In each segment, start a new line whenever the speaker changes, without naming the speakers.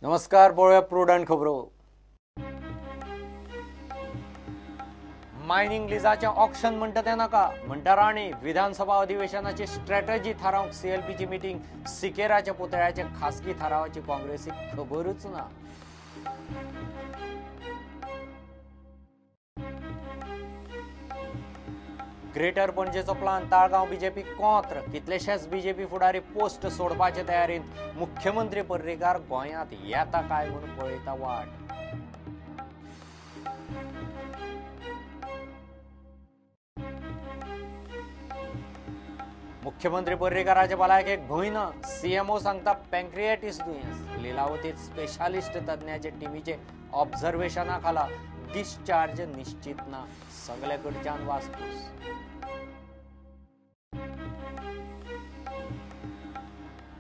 नमस्कार, पळूया प्रुडंट खबरो. Mining लिजाचे auction म्हणटा ते नाका म्हणटा राणे. विधानसभा अधिवेशनाची स्ट्रॅटेजी थारावंक सीएलपीची मीटिंग. सिकेराच्या पुतळ्याचे खासगी थारावाची काँग्रेसीक खबरूच ना. ग्रेटर पणजेचो प्लान. ताळगांव बीजेपी कोंत्र. कितलेशेच बीजेपी फुडारी पोस्ट सोडपाचे तयारीत. मुख्यमंत्री पर्रीकार गोंयांत येता काय म्हणून पळयता वाट. मुख्यमंत्री पर्रीकाराचे भलायकेक भंय ना. सीएमओ सांगता पॅन्क्रिएटिस दुयेंस. लिलावतीत स्पेशालिस्ट तज्ञाचे टीमीचे ऑब्झर्वेशना खाला डिस्चार्ज निश्चित ना. सगळे कडच्यान वासपूस.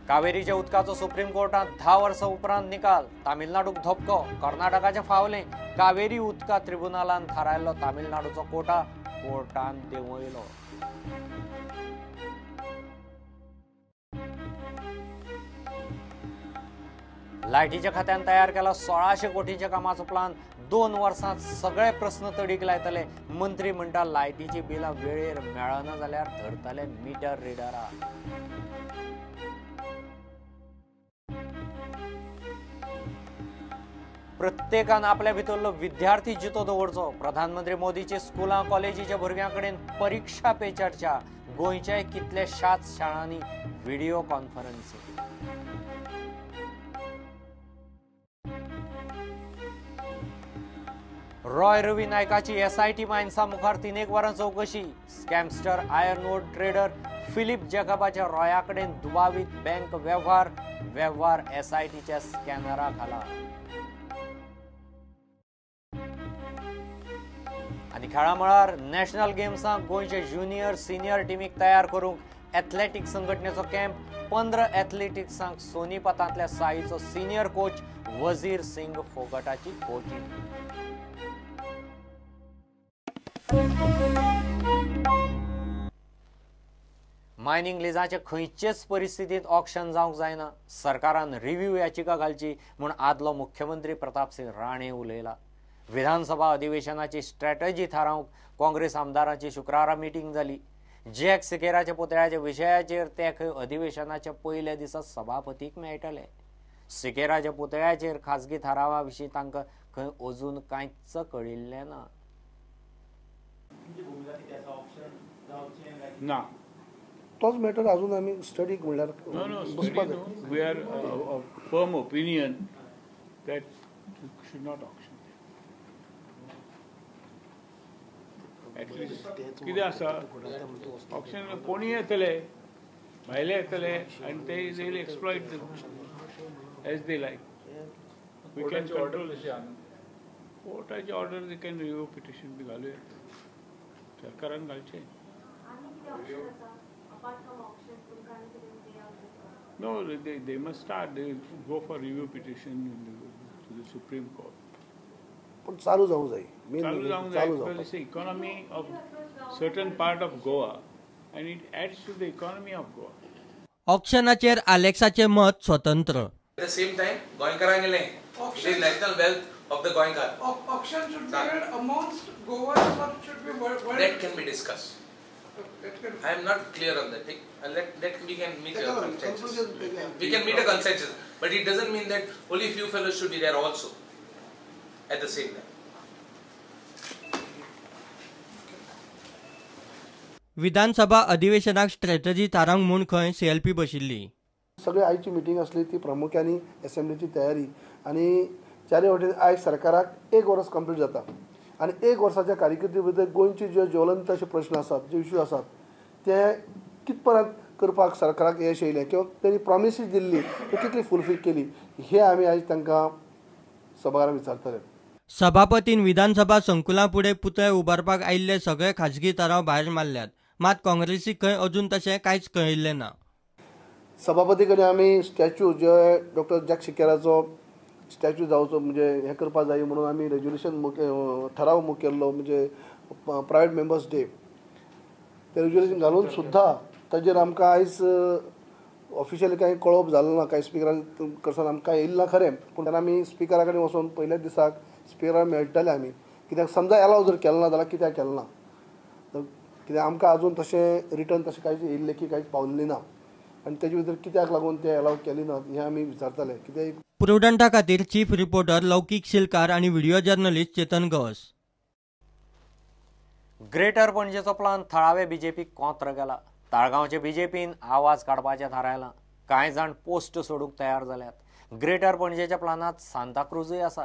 कावेरीच्या उदकाचो सुप्रीम कोर्टात 10 वर्सां उपरांत निकाल. तामिळनाडूक धपको. कर्नाटकाचे फावले. कावेरी उदका ट्रिब्युनलान थारायल्लो तामिळनाडूचो कोर्टान देंवयलो. लायटीच्या खात्यान तयार केला 1600 कोटींच्या कामाचो प्लान. 2 वर्सांत सगळे प्रश्न तडीक लायतले. मंत्री म्हणटा लायटीची बिलां वेळेर मेळना जाल्यार धरतले मिटर रिडरा. प्रत्येकान आपल्या भितरलो विद्यार्थी जितो दवरचो. प्रधानमंत्री मोदीचे स्कुलां कॉलेजीच्या भुरग्यांकडेन परीक्षा पे चर्चा. गोंयच्या कितल्याशाच शाळांनी व्हिडिओ कॉन्फरन्सिंग. रॉय रवी नायकाची एसआयटी मायन्सा मुखार 3 वरां चौकशी. Scamster iron ore trader Philip जॅकबाच्या रॉयाकडेन दुबावीत बँक व्यवहार एसआयटीच्या स्कॅनरा खाला. आणि खेळा मळार नॅशनल गेम्सांक गोंयचे ज्युनियर सिनियर टीमीक तयार करूंक एथलेटिक्स संघटनेचो कॅम्प. 15 एथलेटिक्सांक सोनीपतांतल्या साईचो सिनियर कोच. वजीर सिंग फोगटाची कोचिंग. मायनिंग लिजाचे खंयचेच परिस्थितीत ऑक्शन जावंक जायना. सरकारान रिव्ह्यू याचिका घालची म्हूण आदलो मुख्यमंत्री प्रतापसिंग राणे उलयला. विधानसभा अधिवेशनाची स्ट्रॅटेजी थारावंक काँग्रेस आमदारांची शुक्रारा मीटिंग जाली. जॅक सिकेराच्या पुतळ्याच्या विशयाचेर ते खंय अधिवेशनाच्या पयल्या दिसा सभापतीक मेळटले. सिकेराच्या पुतळ्याचेर खासगी थारावा विशीं तांकां खंय अजून कांयच कळिल्लें ना.
ना
तोच मॅटर अजून आमी स्टडी म्हणल्यार
we are firm opinion that should not auction. At least कितें आसा ऑक्शन कोणी येतले भायले येतले आनी ते they will exploit as they like. We can control कोर्टाची order they can review petition बी घालूया. सरकारान घालचें. No, they must start. They go for review petition to the Supreme Court.
पण चालू जावंक जाय.
चालू जावंक जाय because it's the economy of certain part of Goa and it adds to the economy of Goa.
ऑक्शनाचेर आलेक्साचे मत स्वतंत्र.
At the same time, Goenkarangle, it is national wealth of the Goenkar.
Auction should be held amongst Goa or should be world?
That can be discussed. I am not clear on that thing. That we can meet a consensus. We can meet a consensus, but it doesn't mean that only few fellows should be there also at the same time.
विधानसभा अधिवेशनाक strategy थारावंक म्हूण खंय CLP बशिल्ली.
सगळे आयची meeting आसली ती प्रामुख्याने असेंब्लीची तयारी आणि चारय वटेन आयज सरकाराक 1 वर्स कंप्लीट जाता आणि 1 वर्साच्या कारकिर्दी भितर गोंयचे जे ज्वलंत असे प्रश्न आसात, जे इश्यू आसात ते कितपरांत करपाक सरकाराक यश येयलें किंवा तेणी प्रॉमिसीस दिल्ली ती कितली फुलफील केली हे आमी आयज तांकां सभाघरांत विचारतले.
सभापतीन विधानसभा संकुला फुडें पुतळे उबारपाक आयिल्ले सगळे खाजगी थाराव भायर मारल्यात. मात काँग्रेसीक खंय अजून तशें कांयच कळिल्लें ना.
सभापती कडेन आमी स्टॅच्यू जे डॉक्टर जॅक सिकेराचो स्टॅच्यू जावचो म्हणजे हे करपाक जाय म्हणून आमी रेजोल्युशन ठराव मूक केल्लो म्हणजे प्रायवेट मेंबर्स डे. ते रेजोल्युशन घालून सुद्दां ताजेर आमकां आयज ऑफिशियली काही कळप जालें ना, काही स्पिकरान कडसून आमकां येयलें ना खरें, पूण तेन्ना आमी स्पिकरा कडेन वचून पयल्या दिसाक स्पिकराक मेळटले आमी, कित्याक समजा एलाव जर केलो ना जाल्यार कित्याक केलें ना, कित्याक आमकां अजून तशें रिटर्न तशें कांयच येयल्लें की कांयच पावल्लें ना, आनी तेजे भितर कित्याक लागून ते एलाव केली ना हें आमी विचारतले. कित्याक
प्रुडंटा खातीर चीफ रिपोर्टर लौकीक शिलकार आनी video journalist Chetan Gawas.
Greater पणजेचो प्लान थळावे बीजेपीक कोंत्र गेला. ताळगांवचे बीजेपीन आवाज काडपाचें थारायलां. कांय जाण पोस्ट सोडूंक तयार जाल्यात. ग्रेटर पणजेच्या प्लानांत सांताक्रूजय आसा.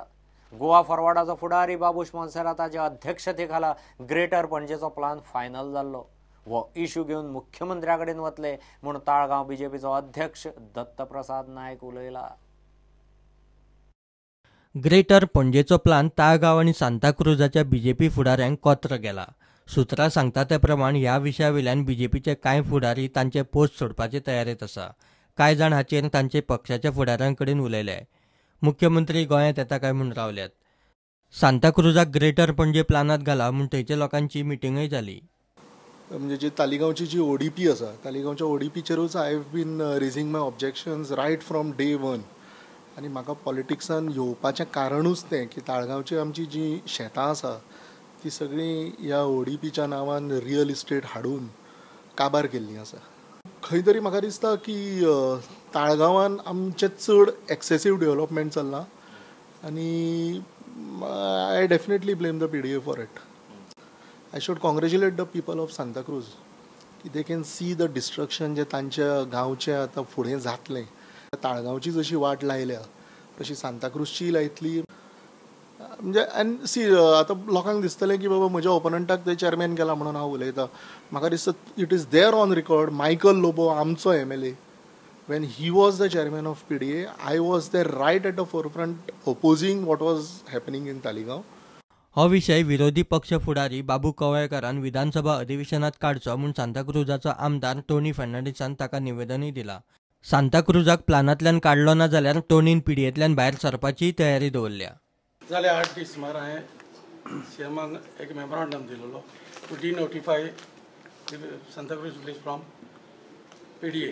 गोवा फॉरवर्डाचो फुडारी बाबूश मोन्सेराताच्या अध्यक्षतेखाला ग्रेटर पणजेचो प्लान फायनल जाल्लो. हो इश्यू घेवन मुख्यमंत्र्या कडेन वतले म्हूण ताळगांव बीजेपीचो अध्यक्ष दत्तप्रसाद नायक उलयला.
ग्रेटर पणजेचो प्लान ताळगांव आनी सांताक्रूजाच्या बीजेपी फुडाऱ्यांक कोत्र गेला. सुत्रां सांगता ते प्रमाण ह्या विशया वयल्यान बीजेपीचे कांय फुडारी तांचे पोस्ट सोडपाचे तयारेत आसा. कांय जाण हाचेर तांचे पक्षाच्या फुडाऱ्यां कडेन उलयले. मुख्यमंत्री गोंयांत येता काय म्हूण रावल्यात. सांताक्रूजाक ग्रेटर पणजे प्लानांत घाला म्हूण थंयच्या लोकांची मिटींगय जाली.
म्हणजे जी तालिगांवची जी ओडीपी आसा, तालिगांवच्या ओडीपीचेरूच I have been raising my objections right from day one. आनी म्हाका पॉलिटिक्सान येवपाचें कारणूच तें की ताळगांवची आमची जी शेतां आसा ती सगळीं ह्या ओडीपीच्या नांवान रियल इस्टेट हाडून काबार केल्लीं आसा. खंय तरी म्हाका दिसता की ताळगांवान आमचें चड एक्सेसीव डेव्हलपमेंट चल्लां आनी I definitely blame the PDA for it. I should congratulate the people of Santacruz की they can see the destruction जें तांच्या गांवचें आतां फुडें जातलें. ताळगांवची जशी वाट लायल्या तशी सांताक्रूजची लायतली. म्हणजे आनी सी आतां लोकांक दिसतलें की बाबा म्हज्या ओपोनंटाक थंय चॅरमॅन केला म्हणून हांव उलयतां. म्हाका दिसता it is there on record. Michael Lobo आमचो MLA, when he was the chairman of PDA, I was there right at the forefront opposing what was happening in Taligaon.
हो विशय विरोधी पक्ष फुडारी बाबू कवळेकारान विधानसभा अधिवेशनात काडचो म्हूण सांताक्रूजाचो आमदार टोनी फर्नांडीसान ताका निवेदनय दिलां. सांताक्रूजाक प्लानांतल्यान काडलो ना जाल्यार टोनीन PDAंतल्यान भायर सरपाची तयारी दवरल्या.
जाले 8 दीस सुमार हांवें CMाक एक मेमोरंडम दिलेलो to denotify Santacruz village from PDA.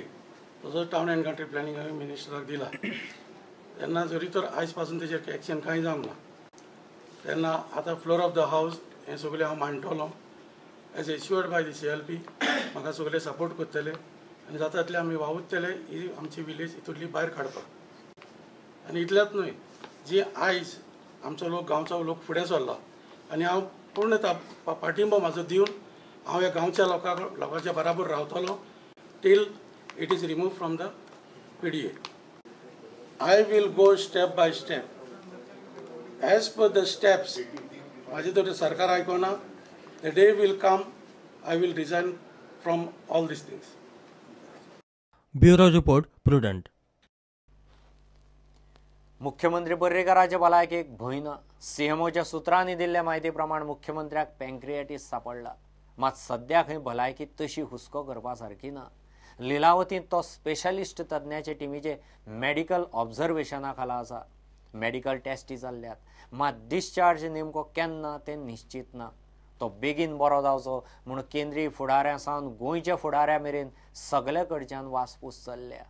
तसो टावन एंड कंट्री प्लॅनिंग हांवें मिनिस्टराक दिला. तेन्ना जरी तर आयज पासून तेजेर एक्शन कांय जावंक ना, तेन्ना आतां फ्लोर ऑफ द हावस हें सगळें हांव मांडटलों एज इश्युअर्ड बाय द CLP. म्हाका सगळे सपोर्ट करतले आनी जाता तितले आमी वावुरतले ही आमची विलेज हितूंतली भायर काडपाक. आनी इतलेंच न्हय, जी आयज आमचो लोक गांवचो लोक फुडें सरला आनी हांव पूर्ण पाठिंबो म्हाजो दिवन हांव ह्या गांवच्या लोकांच्या बराबर रावतलों till it is removed from the PDA. I will go step by step. As per the steps, माझे तर सरकार आयकोना, the day will come, I will resign from all these things.
Bureau report prudent.
मुख्यमंत्री पर्रीकाराचे भलायकेक भंय ना. CMOच्या सुत्रांनी दिल्ल्या म्हायती प्रमाण मुख्यमंत्र्याक पॅन्क्रिएटीस सापडला. मात सद्या खंय भलायकी तशी हुस्को करपा सारकी ना. लिलावतींत तो स्पेशलिस्ट तज्ञाचे टिमीचे मेडिकल ऑब्झर्वेशना खाला आसा. मेडिकल टेस्टी जाल्ल्यात, मात डिस्चार्ज नेमको केन्ना तें निश्चित ना. तो बेगीन बरो जावचो म्हूण केंद्रीय फुडाऱ्यां सावन गोंयच्या फुडाऱ्या मेरेन सगळे कडच्यान वासपूस चल्ल्या.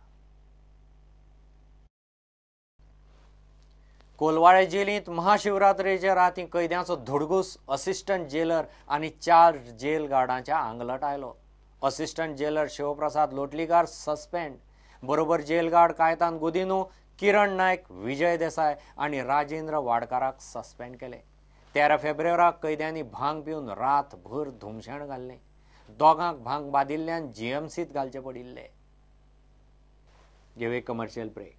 कोलवाळे जेलींत महाशिवरात्रेच्या राती कैद्यांचो धुडगूस असिस्टंट जेलर आनी 4 जेल गार्डांच्या आंगलट आयलो. Assistant jailer Shivprasad Lotlikar suspend. बरोबर जेल गार्ड कायतान गुदिनू, किरण नायक, विजय देसाय आनी राजेंद्र वाडकाराक सस्पेंड केले. 13 फेब्रुवाराक कैद्यांनी भांग पिवन रातभर धुमशेण घाल्लें. दोगांक भांग बादिल्ल्यान GMCत घालचे पडिल्ले. घेवे कमर्शियल ब्रेक.